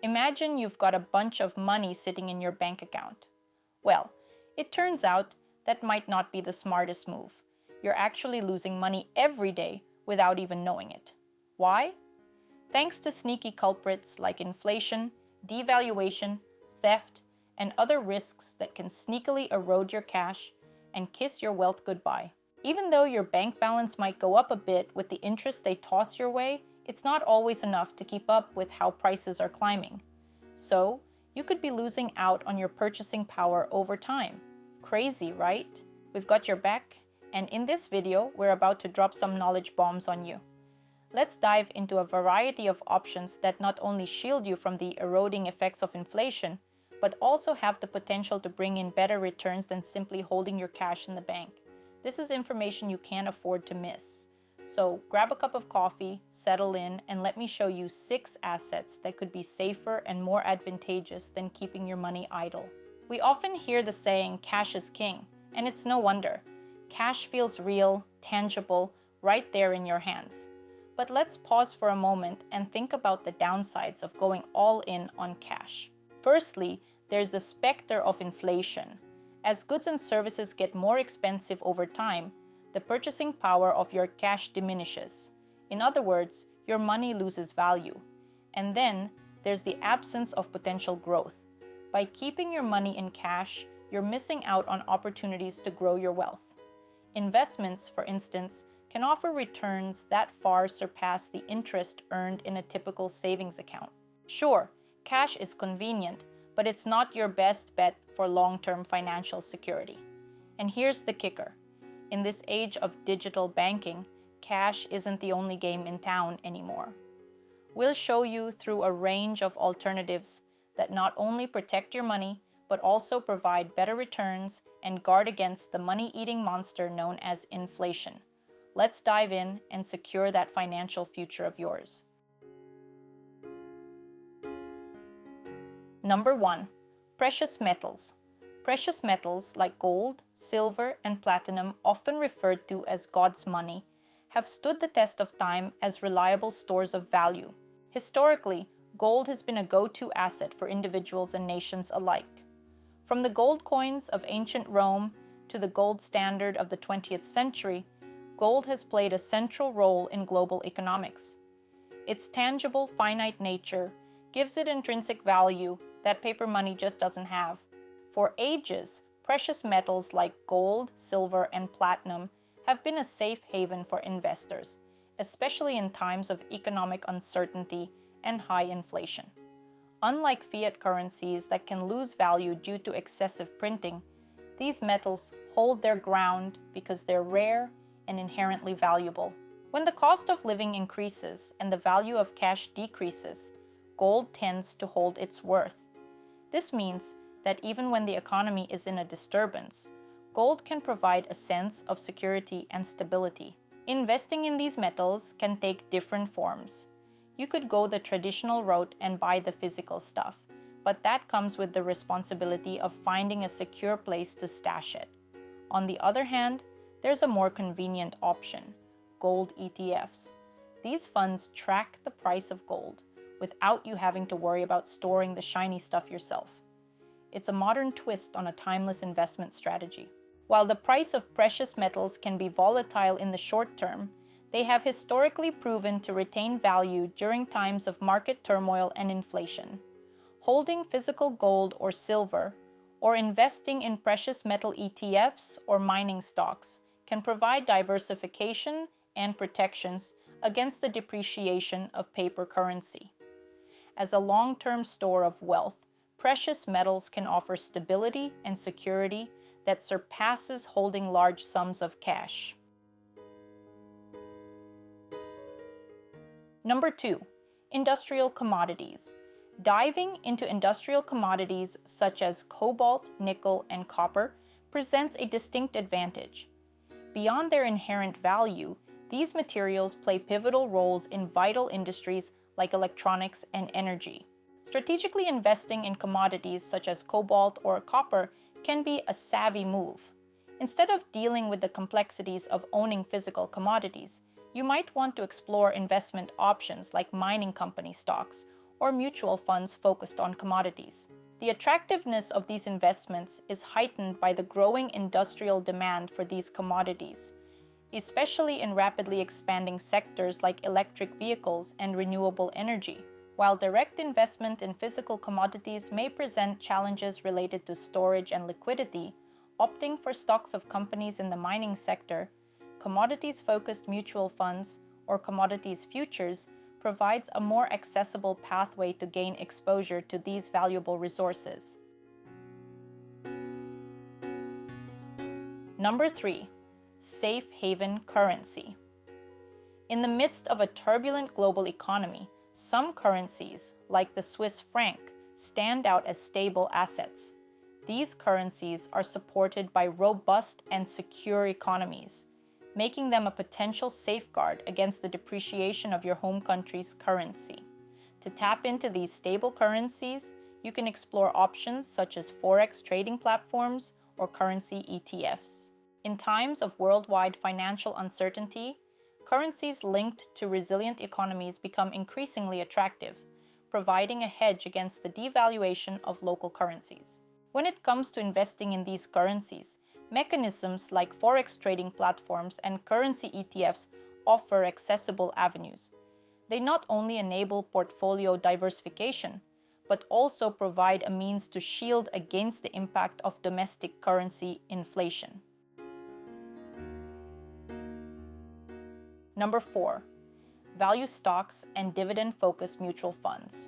Imagine you've got a bunch of money sitting in your bank account. Well, it turns out that might not be the smartest move. You're actually losing money every day without even knowing it. Why? Thanks to sneaky culprits like inflation, devaluation, theft, and other risks that can sneakily erode your cash and kiss your wealth goodbye. Even though your bank balance might go up a bit with the interest they toss your way, it's not always enough to keep up with how prices are climbing. So, you could be losing out on your purchasing power over time. Crazy, right? We've got your back, and in this video, we're about to drop some knowledge bombs on you. Let's dive into a variety of options that not only shield you from the eroding effects of inflation, but also have the potential to bring in better returns than simply holding your cash in the bank. This is information you can't afford to miss. So grab a cup of coffee, settle in, and let me show you 6 assets that could be safer and more advantageous than keeping your money idle. We often hear the saying, cash is king, and it's no wonder. Cash feels real, tangible, right there in your hands. But let's pause for a moment and think about the downsides of going all in on cash. Firstly, there's the specter of inflation. As goods and services get more expensive over time, the purchasing power of your cash diminishes. In other words, your money loses value. And then there's the absence of potential growth. By keeping your money in cash, you're missing out on opportunities to grow your wealth. Investments, for instance, can offer returns that far surpass the interest earned in a typical savings account. Sure, cash is convenient, but it's not your best bet for long-term financial security. And here's the kicker. In this age of digital banking, cash isn't the only game in town anymore. We'll show you through a range of alternatives that not only protect your money, but also provide better returns and guard against the money-eating monster known as inflation. Let's dive in and secure that financial future of yours. Number 1. Precious metals. Precious metals like gold, silver, and platinum, often referred to as God's money, have stood the test of time as reliable stores of value. Historically, gold has been a go-to asset for individuals and nations alike. From the gold coins of ancient Rome to the gold standard of the 20th century, gold has played a central role in global economics. Its tangible, finite nature gives it intrinsic value that paper money just doesn't have. For ages, precious metals like gold, silver, and platinum have been a safe haven for investors, especially in times of economic uncertainty and high inflation. Unlike fiat currencies that can lose value due to excessive printing, these metals hold their ground because they're rare and inherently valuable. When the cost of living increases and the value of cash decreases, gold tends to hold its worth. This means that even when the economy is in a disturbance, gold can provide a sense of security and stability. Investing in these metals can take different forms. You could go the traditional route and buy the physical stuff, but that comes with the responsibility of finding a secure place to stash it. On the other hand, there's a more convenient option, gold ETFs. These funds track the price of gold without you having to worry about storing the shiny stuff yourself. It's a modern twist on a timeless investment strategy. While the price of precious metals can be volatile in the short term, they have historically proven to retain value during times of market turmoil and inflation. Holding physical gold or silver, or investing in precious metal ETFs or mining stocks can provide diversification and protections against the depreciation of paper currency. As a long-term store of wealth, precious metals can offer stability and security that surpasses holding large sums of cash. Number 2. Industrial commodities. Diving into industrial commodities such as cobalt, nickel, and copper presents a distinct advantage. Beyond their inherent value, these materials play pivotal roles in vital industries like electronics and energy. Strategically investing in commodities such as cobalt or copper can be a savvy move. Instead of dealing with the complexities of owning physical commodities, you might want to explore investment options like mining company stocks or mutual funds focused on commodities. The attractiveness of these investments is heightened by the growing industrial demand for these commodities, especially in rapidly expanding sectors like electric vehicles and renewable energy. While direct investment in physical commodities may present challenges related to storage and liquidity, opting for stocks of companies in the mining sector, commodities-focused mutual funds, or commodities futures provides a more accessible pathway to gain exposure to these valuable resources. Number 3. Safe haven currency. In the midst of a turbulent global economy, some currencies, like the Swiss franc, stand out as stable assets. These currencies are supported by robust and secure economies, making them a potential safeguard against the depreciation of your home country's currency. To tap into these stable currencies, you can explore options such as forex trading platforms or currency ETFs. In times of worldwide financial uncertainty, currencies linked to resilient economies become increasingly attractive, providing a hedge against the devaluation of local currencies. When it comes to investing in these currencies, mechanisms like forex trading platforms and currency ETFs offer accessible avenues. They not only enable portfolio diversification, but also provide a means to shield against the impact of domestic currency inflation. Number 4. Value stocks and dividend-focused mutual funds.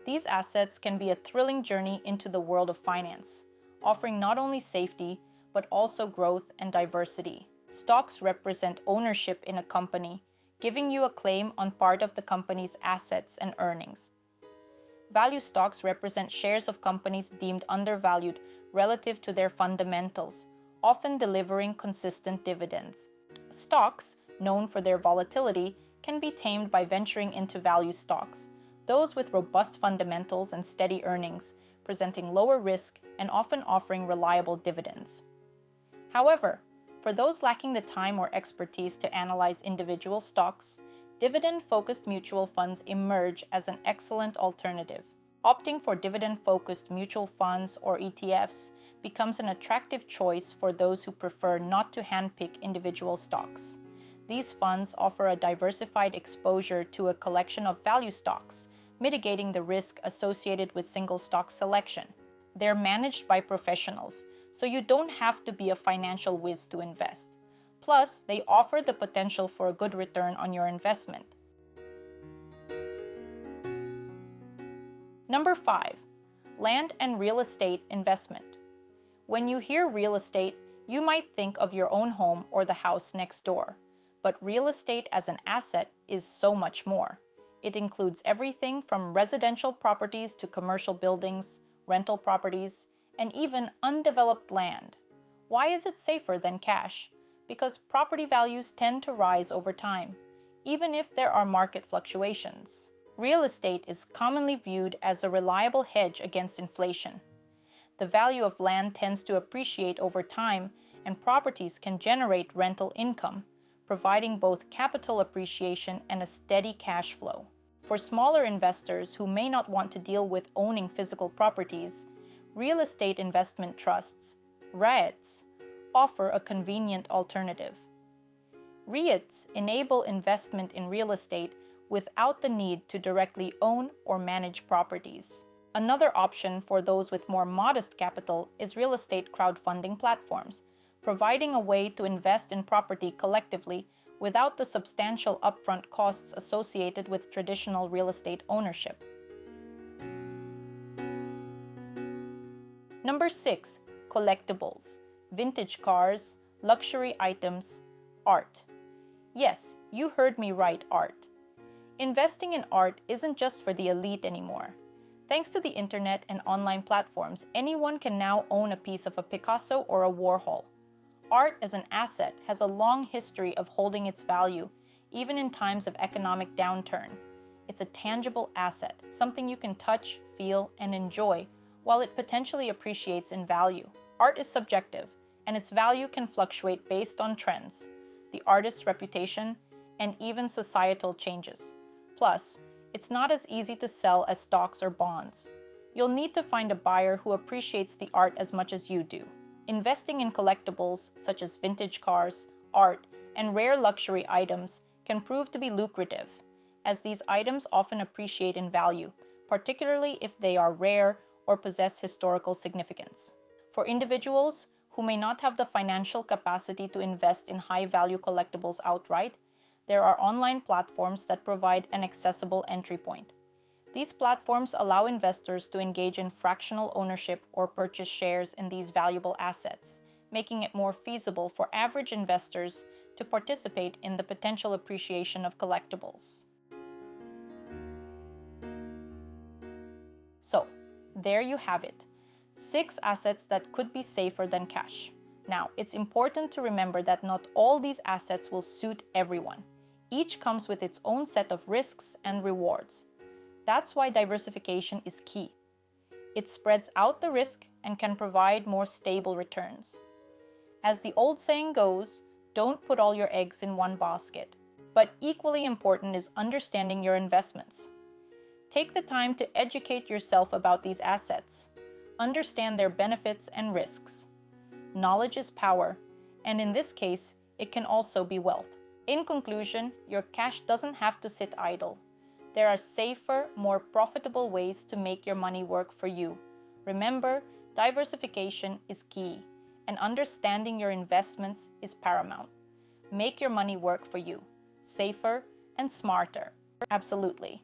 These assets can be a thrilling journey into the world of finance, offering not only safety, but also growth and diversity. Stocks represent ownership in a company, giving you a claim on part of the company's assets and earnings. Value stocks represent shares of companies deemed undervalued relative to their fundamentals, often delivering consistent dividends. Stocks, known for their volatility, can be tamed by venturing into value stocks, those with robust fundamentals and steady earnings, presenting lower risk and often offering reliable dividends. However, for those lacking the time or expertise to analyze individual stocks, dividend-focused mutual funds emerge as an excellent alternative. Opting for dividend-focused mutual funds or ETFs becomes an attractive choice for those who prefer not to handpick individual stocks. These funds offer a diversified exposure to a collection of value stocks, mitigating the risk associated with single stock selection. They're managed by professionals, so you don't have to be a financial whiz to invest. Plus, they offer the potential for a good return on your investment. Number 5. Land and real estate investment. When you hear real estate, you might think of your own home or the house next door. But real estate as an asset is so much more. It includes everything from residential properties to commercial buildings, rental properties, and even undeveloped land. Why is it safer than cash? Because property values tend to rise over time, even if there are market fluctuations. Real estate is commonly viewed as a reliable hedge against inflation. The value of land tends to appreciate over time, and properties can generate rental income, providing both capital appreciation and a steady cash flow. For smaller investors who may not want to deal with owning physical properties, real estate investment trusts, REITs, offer a convenient alternative. REITs enable investment in real estate without the need to directly own or manage properties. Another option for those with more modest capital is real estate crowdfunding platforms, providing a way to invest in property collectively without the substantial upfront costs associated with traditional real estate ownership. Number 6. Collectibles, vintage cars, luxury items, art. Yes, you heard me right, art. Investing in art isn't just for the elite anymore. Thanks to the internet and online platforms, anyone can now own a piece of a Picasso or a Warhol. Art as an asset has a long history of holding its value, even in times of economic downturn. It's a tangible asset, something you can touch, feel, and enjoy, while it potentially appreciates in value. Art is subjective, and its value can fluctuate based on trends, the artist's reputation, and even societal changes. Plus, it's not as easy to sell as stocks or bonds. You'll need to find a buyer who appreciates the art as much as you do. Investing in collectibles such as vintage cars, art, and rare luxury items can prove to be lucrative, as these items often appreciate in value, particularly if they are rare or possess historical significance. For individuals who may not have the financial capacity to invest in high-value collectibles outright, there are online platforms that provide an accessible entry point. These platforms allow investors to engage in fractional ownership or purchase shares in these valuable assets, making it more feasible for average investors to participate in the potential appreciation of collectibles. So, there you have it. 6 assets that could be safer than cash. Now, it's important to remember that not all these assets will suit everyone. Each comes with its own set of risks and rewards. That's why diversification is key. It spreads out the risk and can provide more stable returns. As the old saying goes, don't put all your eggs in one basket. But equally important is understanding your investments. Take the time to educate yourself about these assets. Understand their benefits and risks. Knowledge is power, and in this case, it can also be wealth. In conclusion, your cash doesn't have to sit idle. There are safer, more profitable ways to make your money work for you. Remember, diversification is key, and understanding your investments is paramount. Make your money work for you, safer and smarter. Absolutely.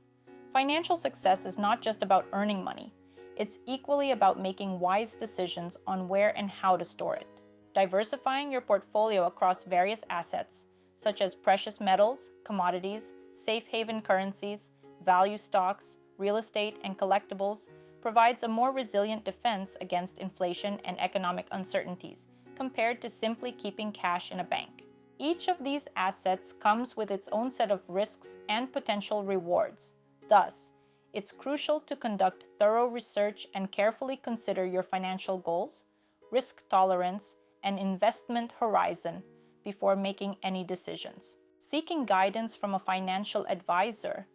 Financial success is not just about earning money. It's equally about making wise decisions on where and how to store it. Diversifying your portfolio across various assets, such as precious metals, commodities, safe haven currencies, value stocks, real estate, and collectibles, provides a more resilient defense against inflation and economic uncertainties compared to simply keeping cash in a bank. Each of these assets comes with its own set of risks and potential rewards. Thus, it's crucial to conduct thorough research and carefully consider your financial goals, risk tolerance, and investment horizon before making any decisions. Seeking guidance from a financial advisor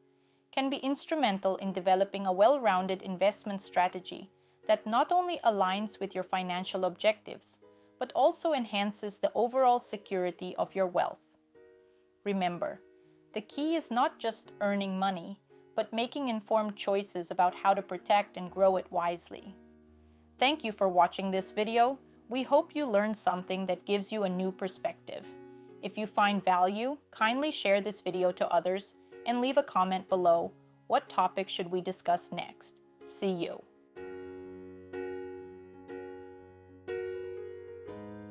can be instrumental in developing a well-rounded investment strategy that not only aligns with your financial objectives, but also enhances the overall security of your wealth. Remember, the key is not just earning money, but making informed choices about how to protect and grow it wisely. Thank you for watching this video. We hope you learned something that gives you a new perspective. If you find value, kindly share this video to others and leave a comment below. What topic should we discuss next? See you.